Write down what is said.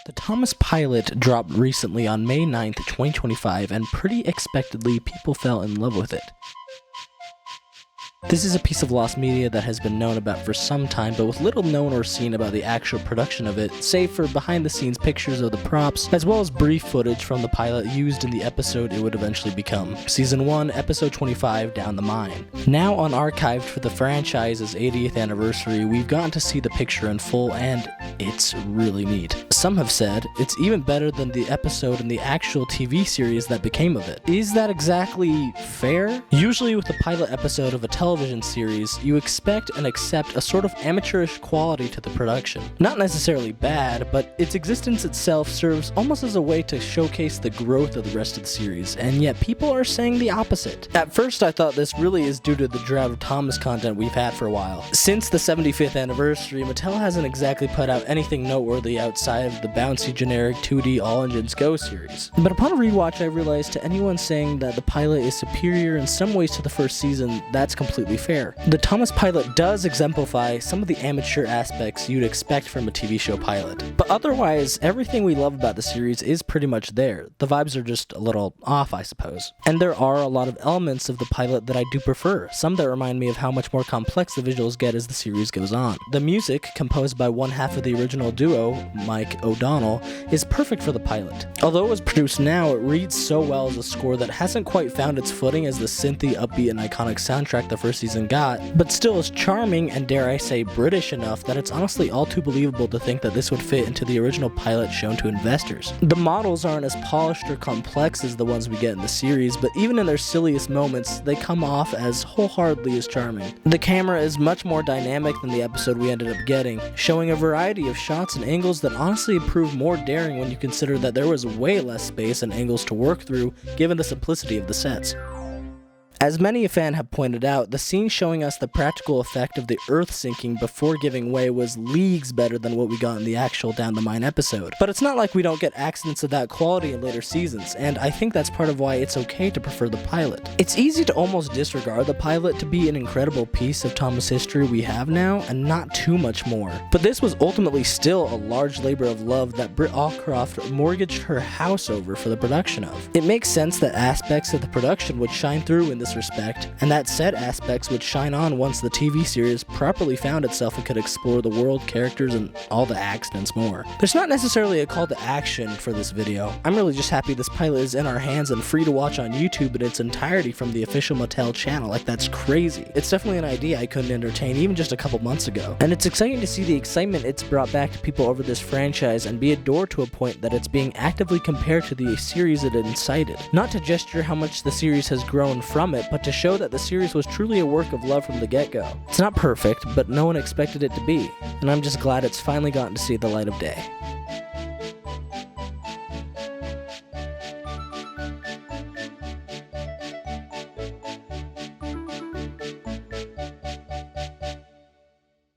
The Thomas pilot dropped recently on May 9th, 2025, and pretty expectedly, people fell in love with it. This is a piece of lost media that has been known about for some time, but with little known or seen about the actual production of it, save for behind-the-scenes pictures of the props, as well as brief footage from the pilot used in the episode it would eventually become. Season 1, Episode 25, Down the Mine. Now unarchived for the franchise's 80th anniversary, we've gotten to see the picture in full, and it's really neat. Some have said it's even better than the episode in the actual TV series that became of it. Is that exactly fair? Usually with the pilot episode of a television series, you expect and accept a sort of amateurish quality to the production. Not necessarily bad, but its existence itself serves almost as a way to showcase the growth of the rest of the series, and yet people are saying the opposite. At first I thought this really is due to the drought of Thomas content we've had for a while. Since the 75th anniversary, Mattel hasn't exactly put out anything noteworthy outside of the bouncy generic 2D All Engines Go series. But upon a rewatch I realized to anyone saying that the pilot is superior in some ways to the first season, that's completely fair. The Thomas pilot does exemplify some of the amateur aspects you'd expect from a TV show pilot. But otherwise, everything we love about the series is pretty much there. The vibes are just a little off, I suppose. And there are a lot of elements of the pilot that I do prefer, some that remind me of how much more complex the visuals get as the series goes on. The music, composed by one half of the original duo, Mike O'Donnell, is perfect for the pilot. Although it was produced now, it reads so well as a score that hasn't quite found its footing as the synthy, upbeat, and iconic soundtrack the first season got, but still is charming and, dare I say, British enough that it's honestly all too believable to think that this would fit into the original pilot shown to investors. The models aren't as polished or complex as the ones we get in the series, but even in their silliest moments, they come off as wholeheartedly as charming. The camera is much more dynamic than the episode we ended up getting, showing a variety of shots and angles that honestly prove more daring when you consider that there was way less space and angles to work through given the simplicity of the sets. As many a fan have pointed out, the scene showing us the practical effect of the Earth sinking before giving way was leagues better than what we got in the actual Down the Mine episode. But it's not like we don't get accidents of that quality in later seasons, and I think that's part of why it's okay to prefer the pilot. It's easy to almost disregard the pilot to be an incredible piece of Thomas history we have now, and not too much more. But this was ultimately still a large labor of love that Britt Allcroft mortgaged her house over for the production of. It makes sense that aspects of the production would shine through in this respect, and that said aspects would shine on once the TV series properly found itself and could explore the world, characters, and all the accidents more. There's not necessarily a call to action for this video. I'm really just happy this pilot is in our hands and free to watch on YouTube in its entirety from the official Mattel channel. Like, that's crazy. It's definitely an idea I couldn't entertain even just a couple months ago. And it's exciting to see the excitement it's brought back to people over this franchise and be adored to a point that it's being actively compared to the series it incited. Not to gesture how much the series has grown from it, but to show that the series was truly a work of love from the get-go. It's not perfect, but no one expected it to be, and I'm just glad it's finally gotten to see the light of day.